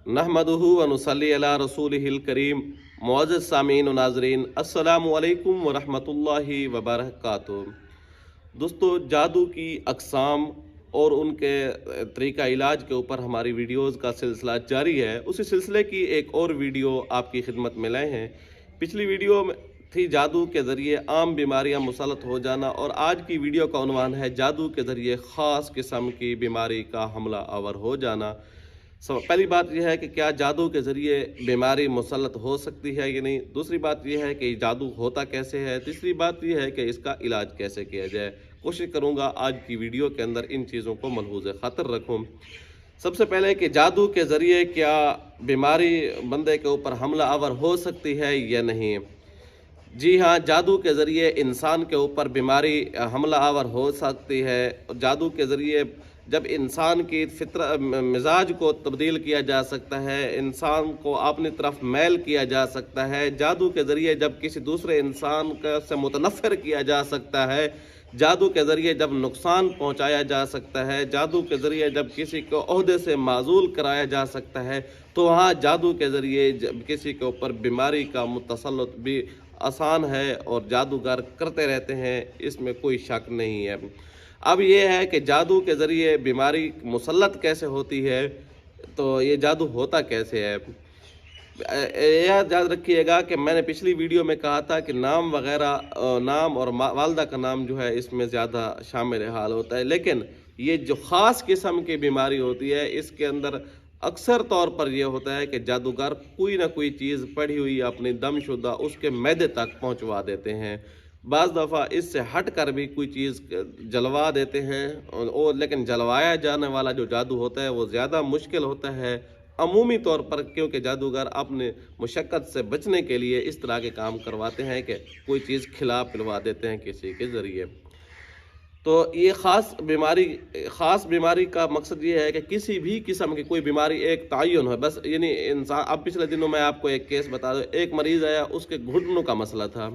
नहमदुहु व नुसल्ली अला रसूलिहिल करीम। मुअज़्ज़ज़ सामीन व नाज़रीन, अस्सलामु अलैकुम व रहमतुल्लाहि व बरकातुहू। दोस्तों, जादू की अक़साम और उनके तरीक़ा इलाज के ऊपर हमारी वीडियोज़ का सिलसिला जारी है। उसी सिलसिले की एक और वीडियो आपकी खिदमत में लाए हैं। पिछली वीडियो में थी जादू के ज़रिए आम बीमारियां मुसल्लत हो जाना, और आज की वीडियो का उन्वान है जादू के ज़रिए ख़ास किस्म की बीमारी का हमला आवर हो जाना। पहली बात यह है कि क्या जादू के ज़रिए बीमारी मुसल्लत हो सकती है या नहीं। दूसरी बात यह है कि जादू होता कैसे है। तीसरी बात यह है कि इसका इलाज कैसे किया जाए। कोशिश करूँगा आज की वीडियो के अंदर इन चीज़ों को मलहूज़ ख़ातिर रखूँ। सबसे पहले कि जादू के ज़रिए क्या बीमारी बंदे के ऊपर हमला आवर हो सकती है या नहीं। जी हाँ, जादू के ज़रिए इंसान के ऊपर बीमारी हमला आवर हो सकती है। जादू के ज़रिए जब इंसान की मिजाज को तब्दील किया जा सकता है, इंसान को अपनी तरफ मैल किया जा सकता है। जादू के ज़रिए जब किसी दूसरे इंसान से मुतनफ़िर किया जा सकता है। जादू के ज़रिए जब नुकसान पहुंचाया जा सकता है। जादू के ज़रिए जब किसी को ओहदे से माज़ूल कराया जा सकता है, तो वहाँ जादू के ज़रिए जब किसी के ऊपर बीमारी का मुतसल्लुत भी आसान है और जादूगर करते रहते हैं, इसमें कोई शक नहीं है। अब ये है कि जादू के ज़रिए बीमारी मुसल्लत कैसे होती है, तो ये जादू होता कैसे है। यह याद रखिएगा कि मैंने पिछली वीडियो में कहा था कि नाम वगैरह, नाम और वालदा का नाम जो है इसमें ज़्यादा शामिल हाल होता है, लेकिन ये जो ख़ास किस्म की बीमारी होती है इसके अंदर अक्सर तौर पर यह होता है कि जादूगर कोई ना कोई चीज़ पड़ी हुई अपनी दमशुदा उसके मैदे तक पहुंचवा देते हैं। बाज़ दफ़ा इससे हट कर भी कोई चीज़ जलवा देते हैं, और लेकिन जलवाया जाने वाला जो जादू होता है वो ज़्यादा मुश्किल होता है अमूमी तौर पर, क्योंकि जादूगर अपने मुशक्क़त से बचने के लिए इस तरह के काम करवाते हैं कि कोई चीज़ खिला पिलवा देते हैं किसी के ज़रिए। तो ये ख़ास बीमारी का मकसद ये है कि किसी भी किस्म की कोई बीमारी एक तयन है, बस यानी इंसान। अब पिछले दिनों में आपको एक केस बता दूं, एक मरीज़ आया, उसके घुटनों का मसला था,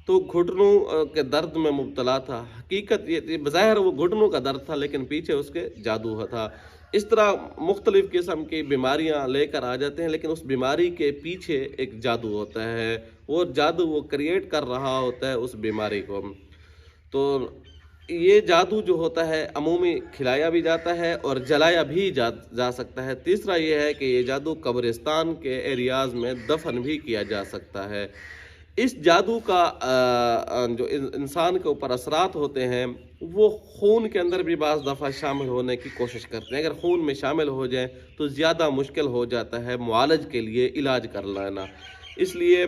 तो घुटनों के दर्द में मुब्तला था। हकीकत ये बज़ाहिर वो घुटनों का दर्द था, लेकिन पीछे उसके जादू था। इस तरह मुख्तलिफ़ किस्म की बीमारियां लेकर आ जाते हैं, लेकिन उस बीमारी के पीछे एक जादू होता है। वो जादू वो क्रिएट कर रहा होता है उस बीमारी को। तो ये जादू जो होता है अमूमी खिलाया भी जाता है और जलाया भी जा सकता है। तीसरा ये है कि ये जादू कब्रिस्तान के एरियाज़ में दफन भी किया जा सकता है। इस जादू का जो इंसान के ऊपर असरात होते हैं वो खून के अंदर भी बाज़ दफ़ा शामिल होने की कोशिश करते हैं। अगर खून में शामिल हो जाए तो ज़्यादा मुश्किल हो जाता है मुआलज के लिए इलाज कर लेना। इसलिए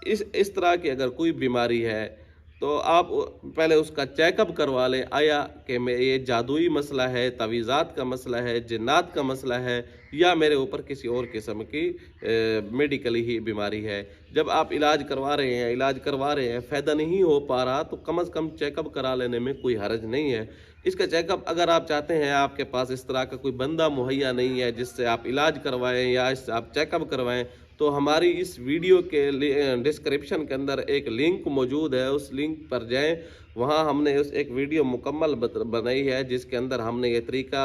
इस तरह की अगर कोई बीमारी है तो आप पहले उसका चेकअप करवा लें, आया कि ये जादुई मसला है, तवीज़ात का मसला है, जिन्नात का मसला है, या मेरे ऊपर किसी और किस्म की मेडिकली ही बीमारी है। जब आप इलाज करवा रहे हैं फ़ायदा नहीं हो पा रहा, तो कम अज़ कम चेकअप करा लेने में कोई हर्ज नहीं है। इसका चेकअप अगर आप चाहते हैं, आपके पास इस तरह का कोई बंदा मुहैया नहीं है जिससे आप इलाज करवाएं या इससे आप चेकअप करवाएं, तो हमारी इस वीडियो के डिस्क्रिप्शन के अंदर एक लिंक मौजूद है, उस लिंक पर जाएं। वहाँ हमने उस एक वीडियो मुकम्मल बनाई है जिसके अंदर हमने ये तरीका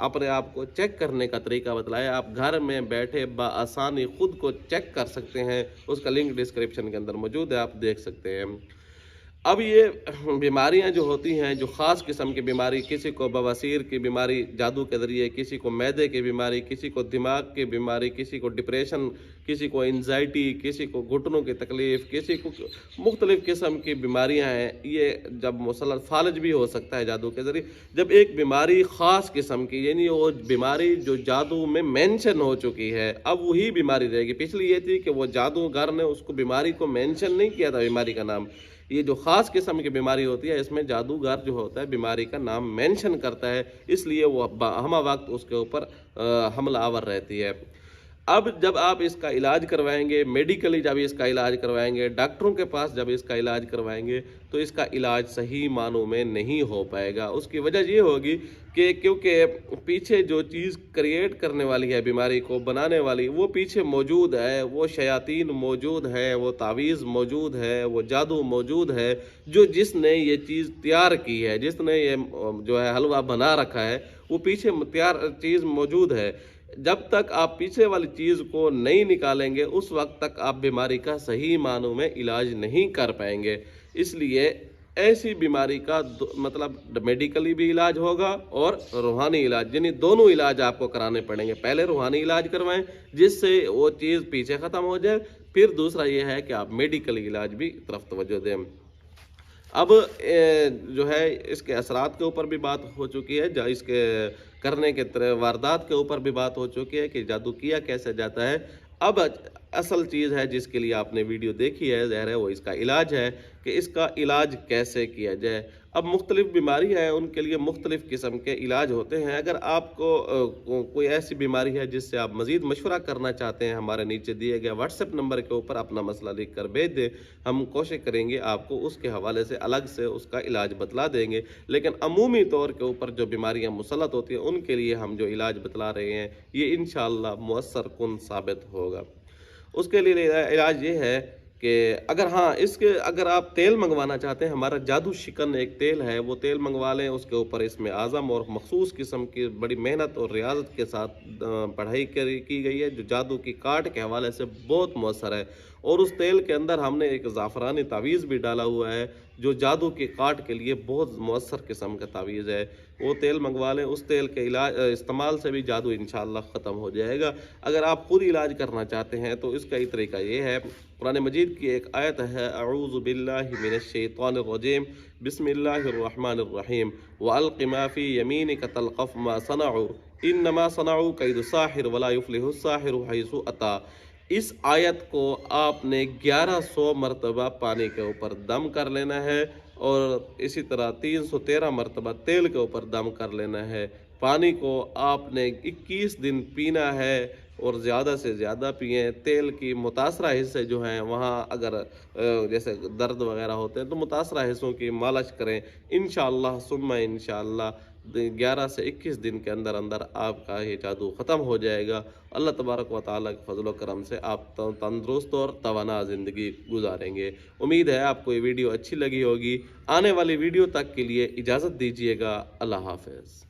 अपने आप को चेक करने का तरीका बतलाया। आप घर में बैठे बआसानी ख़ुद को चेक कर सकते हैं। उसका लिंक डिस्क्रिप्शन के अंदर मौजूद है, आप देख सकते हैं। अब ये बीमारियां जो होती हैं, जो ख़ास किस्म की बीमारी, किसी को बवासीर की बीमारी जादू के ज़रिए, किसी को मैदे की बीमारी, किसी को दिमाग की बीमारी, किसी को डिप्रेशन, किसी को एंजाइटी, किसी को घुटनों की तकलीफ़, किसी को मुख्तलिफ़ किस्म की बीमारियां हैं। ये जब मुसल्लत फालज भी हो सकता है जादू के ज़रिए। जब एक बीमारी ख़ास किस्म की, यानी वो बीमारी जो जादू में मेंशन हो चुकी है, अब वही बीमारी रहेगी। पिछली ये थी कि वो जादूगर ने उसको बीमारी को मेंशन नहीं किया था बीमारी का नाम। ये जो ख़ास किस्म की बीमारी होती है इसमें जादूगर जो होता है बीमारी का नाम मेंशन करता है, इसलिए वो हम वक्त उसके ऊपर हमला आवर रहती है। अब जब आप इसका इलाज करवाएंगे, मेडिकली जब इसका इलाज करवाएंगे, डॉक्टरों के पास जब इसका इलाज करवाएंगे, तो इसका इलाज सही मानों में नहीं हो पाएगा। उसकी वजह ये होगी कि क्योंकि पीछे जो चीज़ क्रिएट करने वाली है, बीमारी को बनाने वाली, वो पीछे मौजूद है। वो शयातीन मौजूद है, वो तावीज़ मौजूद है, वो जादू मौजूद है, जिसने ये चीज़ तैयार की है, जिसने ये जो है हलवा बना रखा है, वो पीछे तैयार चीज़ मौजूद है। جب تک آپ پیچھے والی چیز کو نہیں نکالیں گے اس وقت تک آپ بیماری کا صحیح معنوں میں علاج نہیں کر پائیں گے۔ اس لیے ایسی بیماری کا مطلب میڈیکلی بھی علاج ہوگا اور روحانی علاج، یعنی دونوں علاج آپ کو کرانے پڑیں گے۔ پہلے روحانی علاج کروائیں جس سے وہ چیز پیچھے ختم ہو جائے، پھر دوسرا یہ ہے کہ آپ میڈیکل علاج بھی طرف توجہ دیں۔ اب جو ہے اس کے اثرات کے اوپر بھی بات ہو چکی ہے، اس کے کرنے کے واردات کے اوپر بھی بات ہو چکی ہے کہ جادو کیا کیسے جاتا ہے۔ اب اصل چیز ہے جس کے لیے آپ نے ویڈیو دیکھی ہے ظاہر ہے وہ اس کا علاج ہے کہ اس کا علاج کیسے کیا جائے۔ اب مختلف بیماری ہیں، ان کے لیے مختلف قسم کے علاج ہوتے ہیں۔ اگر آپ کو کوئی ایسی بیماری ہے جس سے آپ مزید مشورہ کرنا چاہتے ہیں، ہمارے نیچے دیے گئے واٹس ایپ نمبر کے اوپر اپنا مسئلہ لکھ کر بھیج دیں، ہم کوشش کریں گے آپ کو اس کے حوالے سے الگ سے اس کا علاج بتلا دیں گے۔ لیکن عمومی طور کے اوپر جو بیماریاں مسلط ہوتی ہیں ان کے لیے ہم جو علاج بتلا رہے ہیں یہ انشاءاللہ مؤثر کن ثابت ہوگا۔ اس کے لیے علاج یہ ہے کہ اگر آپ تیل منگوانا چاہتے ہیں، ہمارا جادو شکن ایک تیل ہے، وہ تیل منگوا لیں۔ اس کے اوپر اسم اعظم اور مخصوص قسم کی بڑی محنت اور ریاضت کے ساتھ پڑھائی کی گئی ہے جو جادو کی کاٹ کے حوالے سے بہت مؤثر ہے۔ اور اس تیل کے اندر ہم نے ایک زعفرانی تعویذ بھی ڈالا ہوا ہے جو جادو کی کاٹ کے لیے بہت مؤثر قسم کا تعویذ ہے۔ وہ تیل منگوا لیں، اس تیل کے استعمال سے بھی جادو انشاءاللہ ختم ہو جائے گا۔ اگر آپ خود علاج کرنا چاہتے ہیں تو اس کا ہی طریقہ یہ ہے، قرآن مجید کی ایک آیت ہے، اعوذ باللہ من الشیطان الرجیم، بسم اللہ الرحمن الرحیم، وَأَلْقِ مَا فِي يَمِينِكَ تَلْقَفْ مَا صَنَعُوا إِنَّمَا صَنَعُوا كَيْدُ سَاحِرٍ وَلَا يُفْلِحُ السَّاحِرُ حَيْثُ أَتَىٰ۔ اس آیت کو آپ نے 1100 مرتبہ پانی کے اوپر دم کر لینا ہے اور اسی طرح 313 مرتبہ تیل کے اوپر دم کر لینا ہے۔ پانی کو آپ نے 21 دن پینا ہے اور زیادہ سے زیادہ پئیں۔ تیل کی متاثرہ حصے جو ہیں وہاں اگر جیسے درد وغیرہ ہوتے ہیں تو متاثرہ حصوں کی مالش کریں۔ انشاءاللہ ثم انشاءاللہ 11 سے 21 دن کے اندر آپ کا یہ جادو ختم ہو جائے گا۔ اللہ تبارک و تعالیٰ کے فضل و کرم سے آپ تندرست اور توانا زندگی گزاریں گے۔ امید ہے آپ کو یہ ویڈیو اچھی لگی ہوگی۔ آنے والی ویڈیو تک کے لیے اجازت دیجیے گا۔ اللہ حافظ۔